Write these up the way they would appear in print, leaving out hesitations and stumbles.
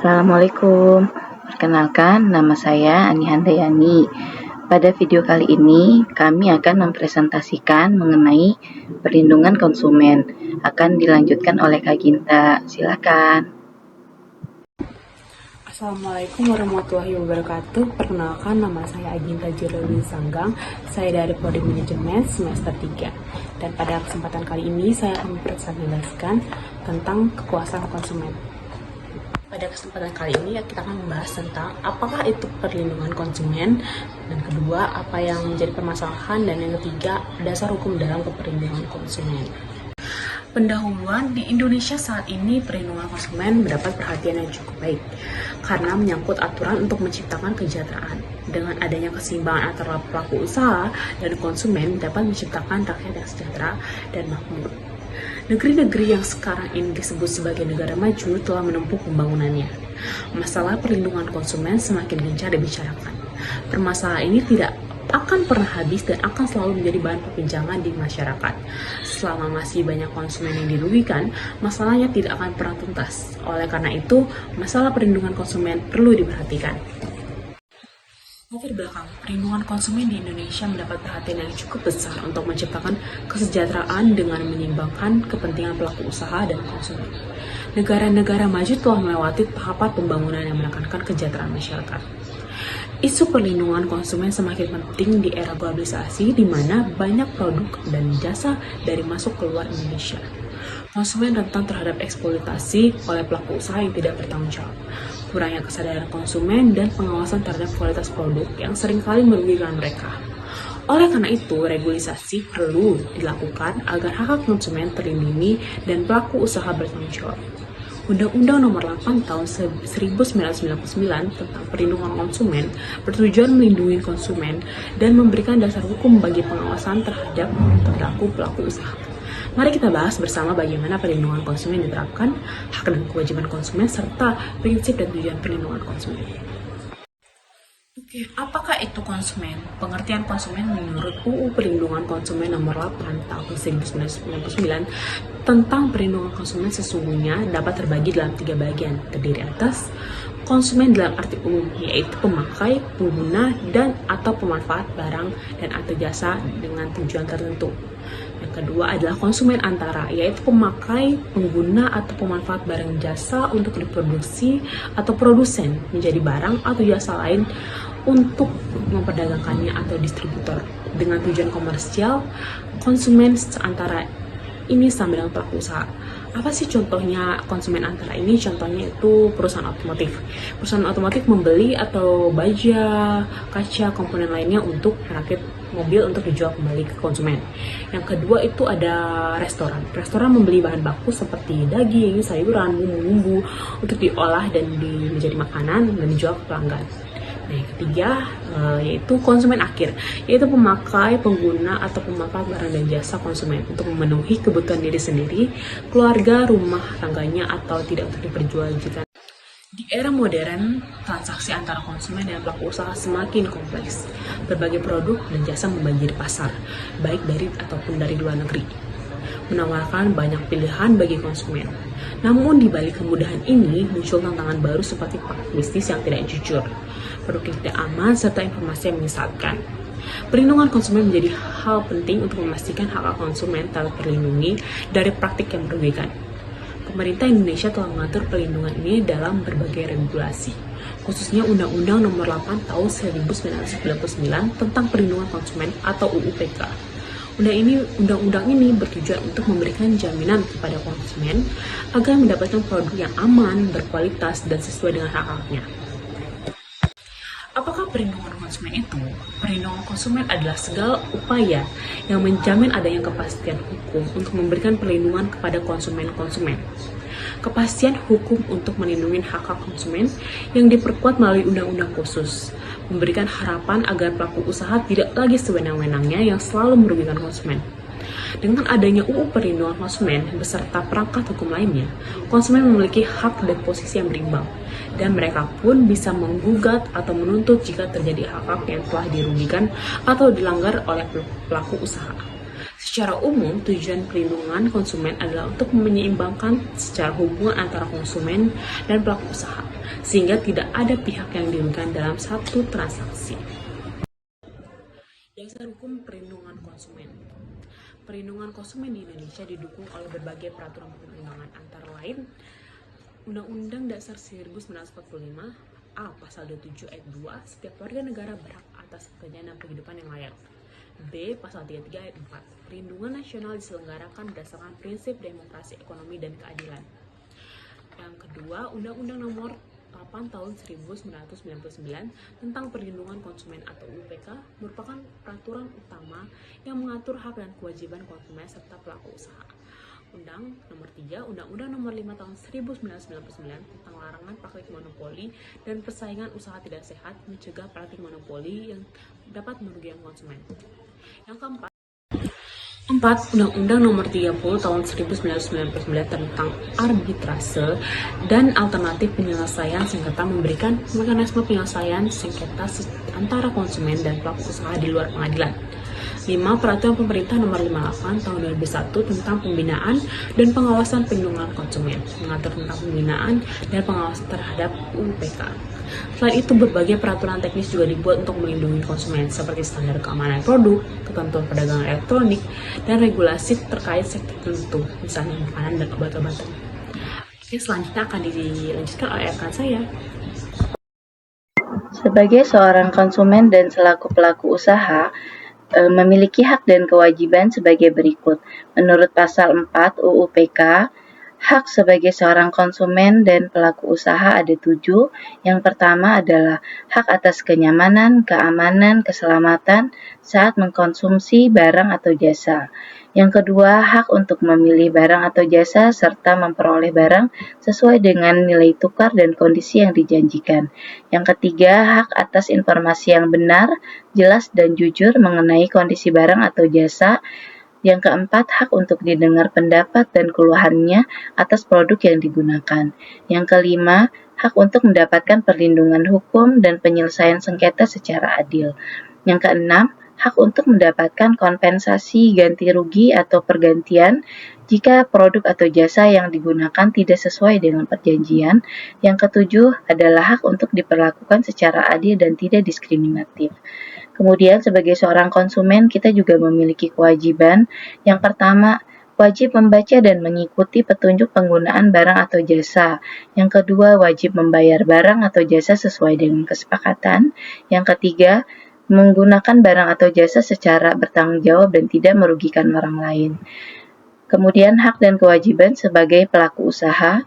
Assalamualaikum, perkenalkan nama saya Ani Handayani. Pada video kali ini, kami akan mempresentasikan mengenai perlindungan konsumen. Akan dilanjutkan oleh Kak Ginta, silakan. Assalamualaikum warahmatullahi wabarakatuh. Perkenalkan, nama saya Aginta Jirlin Sanggang. Saya dari Prodi Manajemen semester 3. Dan pada kesempatan kali ini saya akan mempresentasikan tentang kekuasaan konsumen. Pada kesempatan kali ini kita akan membahas tentang apakah itu perlindungan konsumen, dan kedua, apa yang menjadi permasalahan, dan yang ketiga, dasar hukum dalam perlindungan konsumen. Pendahuluan, di Indonesia saat ini perlindungan konsumen mendapat perhatian yang cukup baik karena menyangkut aturan untuk menciptakan kesejahteraan. Dengan adanya keseimbangan antara pelaku usaha dan konsumen dapat menciptakan rakyat yang sejahtera dan makmur. Negeri-negeri yang sekarang ini disebut sebagai negara maju telah menempuh pembangunannya. Masalah perlindungan konsumen semakin gencar dibicarakan. Permasalahan ini tidak akan pernah habis dan akan selalu menjadi bahan perbincangan di masyarakat. Selama masih banyak konsumen yang dirugikan, masalahnya tidak akan pernah tuntas. Oleh karena itu, masalah perlindungan konsumen perlu diperhatikan. Latar belakang, perlindungan konsumen di Indonesia mendapat perhatian yang cukup besar untuk menciptakan kesejahteraan dengan menyeimbangkan kepentingan pelaku usaha dan konsumen. Negara-negara maju telah melewati tahapan pembangunan yang menekankan kesejahteraan masyarakat. Isu perlindungan konsumen semakin penting di era globalisasi di mana banyak produk dan jasa dari masuk keluar Indonesia. Konsumen rentan terhadap eksploitasi oleh pelaku usaha yang tidak bertanggung jawab. Kurangnya kesadaran konsumen dan pengawasan terhadap kualitas produk yang seringkali merugikan mereka. Oleh karena itu, regulasi perlu dilakukan agar hak konsumen terlindungi dan pelaku usaha bertanggung jawab. Undang-Undang Nomor 8 Tahun 1999 tentang Perlindungan Konsumen bertujuan melindungi konsumen dan memberikan dasar hukum bagi pengawasan terhadap pelaku usaha. Mari kita bahas bersama bagaimana perlindungan konsumen diterapkan, hak dan kewajiban konsumen, serta prinsip dan tujuan perlindungan konsumen. Oke, apakah itu konsumen? Pengertian konsumen menurut UU Perlindungan Konsumen Nomor 8 Tahun 1999 tentang perlindungan konsumen sesungguhnya dapat terbagi dalam 3 bagian, terdiri atas konsumen dalam arti umum, yaitu pemakai, pengguna, dan atau pemanfaat barang dan atau jasa dengan tujuan tertentu. Yang kedua adalah konsumen antara, yaitu pemakai, pengguna, atau pemanfaat barang jasa untuk diproduksi atau produsen menjadi barang atau jasa lain untuk memperdagangkannya atau distributor. Dengan tujuan komersial, konsumen antara ini sama dengan pelaku usaha. Apa sih contohnya konsumen antara ini? Contohnya itu perusahaan otomotif. Perusahaan otomotif membeli atau baja, kaca, komponen lainnya untuk merakit mobil untuk dijual kembali ke konsumen. Yang kedua itu ada restoran. Restoran membeli bahan baku seperti daging, sayuran, bumbu-bumbu untuk diolah dan menjadi makanan dan dijual ke pelanggan. Nah, yang ketiga yaitu konsumen akhir, yaitu pemakai, pengguna, atau pemanfaat barang dan jasa konsumen untuk memenuhi kebutuhan diri sendiri, keluarga, rumah tangganya, atau tidak untuk diperjualbelikan. Di era modern, transaksi antara konsumen dan pelaku usaha semakin kompleks. Berbagai produk dan jasa membanjiri pasar, baik dari ataupun dari luar negeri, menawarkan banyak pilihan bagi konsumen. Namun di balik kemudahan ini muncul tantangan baru seperti praktik bisnis yang tidak jujur, produk yang tidak aman, serta informasi yang menyesatkan. Perlindungan konsumen menjadi hal penting untuk memastikan hak konsumen telah terlindungi dari praktik yang merugikan. Pemerintah Indonesia telah mengatur perlindungan ini dalam berbagai regulasi, khususnya Undang-Undang Nomor 8 Tahun 1999 tentang Perlindungan Konsumen atau UU-PK. Undang-undang ini bertujuan untuk memberikan jaminan kepada konsumen agar mendapatkan produk yang aman, berkualitas, dan sesuai dengan hak-haknya. Apakah perlindungan konsumen itu? Perlindungan konsumen adalah segala upaya yang menjamin adanya kepastian hukum untuk memberikan perlindungan kepada konsumen-konsumen. Kepastian hukum untuk melindungi hak-hak konsumen yang diperkuat melalui undang-undang khusus, memberikan harapan agar pelaku usaha tidak lagi sewenang-wenangnya yang selalu merugikan konsumen. Dengan adanya UU Perlindungan Konsumen beserta perangkat hukum lainnya, konsumen memiliki hak dan posisi yang berimbang, dan mereka pun bisa menggugat atau menuntut jika terjadi hak-hak yang telah dirugikan atau dilanggar oleh pelaku usaha. Secara umum, tujuan perlindungan konsumen adalah untuk menyeimbangkan secara hubungan antara konsumen dan pelaku usaha, sehingga tidak ada pihak yang dirugikan dalam satu transaksi. Dasar hukum perlindungan konsumen. Perlindungan konsumen di Indonesia didukung oleh berbagai peraturan perundang-undangan, antara lain Undang-Undang Dasar 1945, A. Pasal 27 ayat 2, setiap warga negara berhak atas pekerjaan dan penghidupan yang layak. B. Pasal 33 ayat 4, perlindungan nasional diselenggarakan berdasarkan prinsip demokrasi, ekonomi, dan keadilan. Yang kedua, Undang-Undang Nomor 8 Tahun 1999 tentang Perlindungan Konsumen atau UPK merupakan peraturan utama yang mengatur hak dan kewajiban konsumen serta pelaku usaha. Undang Nomor 3, Undang-Undang Nomor 5 Tahun 1999 tentang larangan praktik monopoli dan persaingan usaha tidak sehat, mencegah praktik monopoli yang dapat merugikan konsumen. Yang keempat, Undang-Undang Nomor 30 Tahun 1999 tentang arbitrase dan alternatif penyelesaian sengketa memberikan mekanisme penyelesaian sengketa antara konsumen dan pelaku usaha di luar pengadilan. 5. Peraturan Pemerintah Nomor 58 Tahun 2001 tentang pembinaan dan pengawasan perlindungan konsumen, mengatur tentang pembinaan dan pengawasan terhadap UPK. Selain itu, berbagai peraturan teknis juga dibuat untuk melindungi konsumen, seperti standar keamanan produk, ketentuan perdagangan elektronik, dan regulasi terkait sektor tertentu, misalnya makanan dan obat-obatan. Oke, selanjutnya akan dilanjutkan oleh rekan saya. Sebagai seorang konsumen dan selaku pelaku usaha, memiliki hak dan kewajiban sebagai berikut. Menurut pasal 4 UU PK, hak sebagai seorang konsumen dan pelaku usaha ada 7. Yang pertama adalah hak atas kenyamanan, keamanan, keselamatan saat mengkonsumsi barang atau jasa. Yang kedua, hak untuk memilih barang atau jasa serta memperoleh barang sesuai dengan nilai tukar dan kondisi yang dijanjikan. Yang ketiga, hak atas informasi yang benar, jelas, dan jujur mengenai kondisi barang atau jasa. Yang keempat, hak untuk didengar pendapat dan keluhannya atas produk yang digunakan. Yang kelima, hak untuk mendapatkan perlindungan hukum dan penyelesaian sengketa secara adil. Yang keenam, hak untuk mendapatkan kompensasi ganti rugi atau pergantian jika produk atau jasa yang digunakan tidak sesuai dengan perjanjian. Yang ketujuh adalah hak untuk diperlakukan secara adil dan tidak diskriminatif. Kemudian sebagai seorang konsumen kita juga memiliki kewajiban. Yang pertama, wajib membaca dan mengikuti petunjuk penggunaan barang atau jasa. Yang kedua, wajib membayar barang atau jasa sesuai dengan kesepakatan. Yang ketiga, menggunakan barang atau jasa secara bertanggung jawab dan tidak merugikan orang lain. Kemudian hak dan kewajiban sebagai pelaku usaha,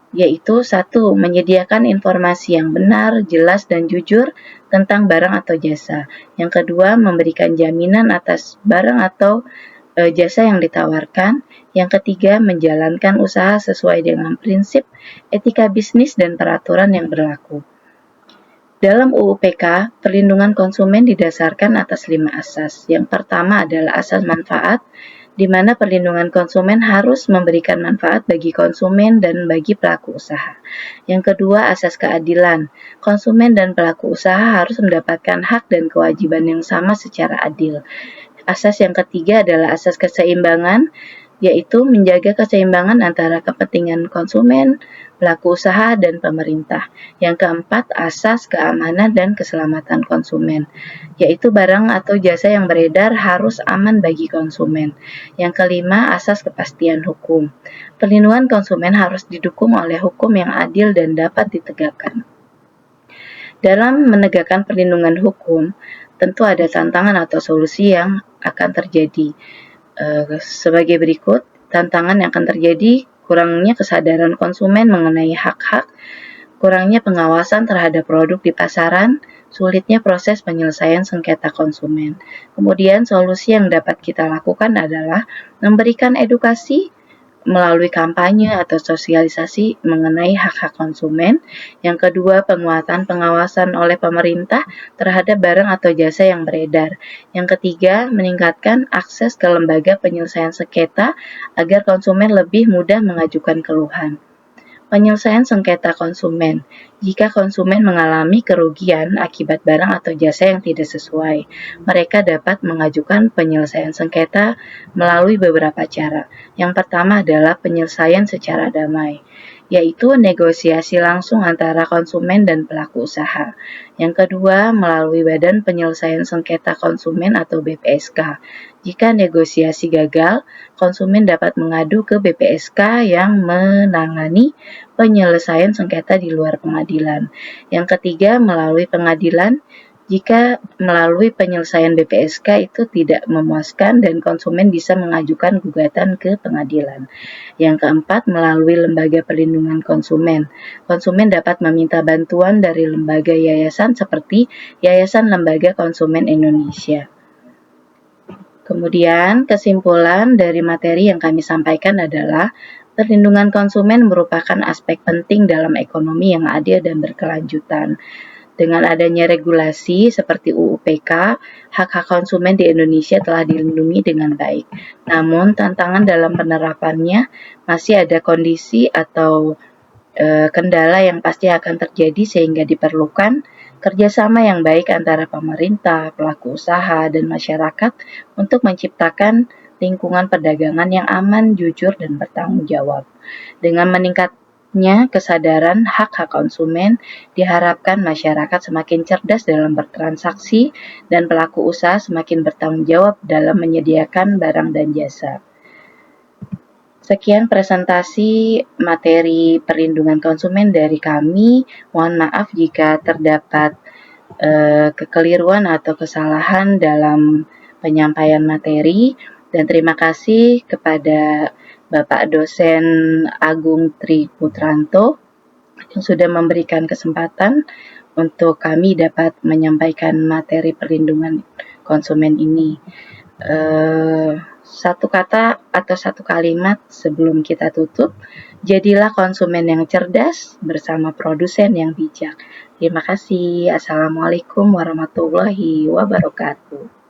yaitu 1. Menyediakan informasi yang benar, jelas, dan jujur tentang barang atau jasa. Yang kedua, memberikan jaminan atas barang atau jasa yang ditawarkan. Yang ketiga, menjalankan usaha sesuai dengan prinsip etika bisnis dan peraturan yang berlaku. Dalam UU PK, perlindungan konsumen didasarkan atas 5 asas. Yang pertama adalah asas manfaat, di mana perlindungan konsumen harus memberikan manfaat bagi konsumen dan bagi pelaku usaha. Yang kedua, asas keadilan. Konsumen dan pelaku usaha harus mendapatkan hak dan kewajiban yang sama secara adil. Asas yang ketiga adalah asas keseimbangan, yaitu menjaga keseimbangan antara kepentingan konsumen, pelaku usaha, dan pemerintah. Yang keempat, asas keamanan dan keselamatan konsumen, yaitu barang atau jasa yang beredar harus aman bagi konsumen. Yang kelima, asas kepastian hukum. Perlindungan konsumen harus didukung oleh hukum yang adil dan dapat ditegakkan. Dalam menegakkan perlindungan hukum, tentu ada tantangan atau solusi yang akan terjadi. Sebagai berikut, tantangan yang akan terjadi: kurangnya kesadaran konsumen mengenai hak-hak, kurangnya pengawasan terhadap produk di pasaran, sulitnya proses penyelesaian sengketa konsumen. Kemudian solusi yang dapat kita lakukan adalah memberikan edukasi melalui kampanye atau sosialisasi mengenai hak-hak konsumen. Yang kedua, penguatan pengawasan oleh pemerintah terhadap barang atau jasa yang beredar. Yang ketiga, meningkatkan akses ke lembaga penyelesaian sengketa agar konsumen lebih mudah mengajukan keluhan. Penyelesaian sengketa konsumen. Jika konsumen mengalami kerugian akibat barang atau jasa yang tidak sesuai, mereka dapat mengajukan penyelesaian sengketa melalui beberapa cara. Yang pertama adalah penyelesaian secara damai, yaitu negosiasi langsung antara konsumen dan pelaku usaha. Yang kedua, melalui Badan Penyelesaian Sengketa Konsumen atau BPSK. Jika negosiasi gagal, konsumen dapat mengadu ke BPSK yang menangani penyelesaian sengketa di luar pengadilan. Yang ketiga, melalui pengadilan. Jika melalui penyelesaian BPSK itu tidak memuaskan dan konsumen bisa mengajukan gugatan ke pengadilan. Yang keempat, melalui lembaga perlindungan konsumen. Konsumen dapat meminta bantuan dari lembaga yayasan seperti Yayasan Lembaga Konsumen Indonesia. Kemudian, kesimpulan dari materi yang kami sampaikan adalah perlindungan konsumen merupakan aspek penting dalam ekonomi yang adil dan berkelanjutan. Dengan adanya regulasi seperti UU PK, hak-hak konsumen di Indonesia telah dilindungi dengan baik. Namun, tantangan dalam penerapannya masih ada kondisi atau kendala yang pasti akan terjadi sehingga diperlukan kerjasama yang baik antara pemerintah, pelaku usaha, dan masyarakat untuk menciptakan lingkungan perdagangan yang aman, jujur, dan bertanggung jawab. Dengan meningkatnya kesadaran hak-hak konsumen, diharapkan masyarakat semakin cerdas dalam bertransaksi dan pelaku usaha semakin bertanggung jawab dalam menyediakan barang dan jasa. Sekian presentasi materi perlindungan konsumen dari kami. Mohon maaf jika terdapat kekeliruan atau kesalahan dalam penyampaian materi, dan terima kasih kepada Bapak Dosen Agung Tri Putranto yang sudah memberikan kesempatan untuk kami dapat menyampaikan materi perlindungan konsumen ini. Satu kata atau satu kalimat sebelum kita tutup, jadilah konsumen yang cerdas bersama produsen yang bijak. Terima kasih. Assalamualaikum warahmatullahi wabarakatuh.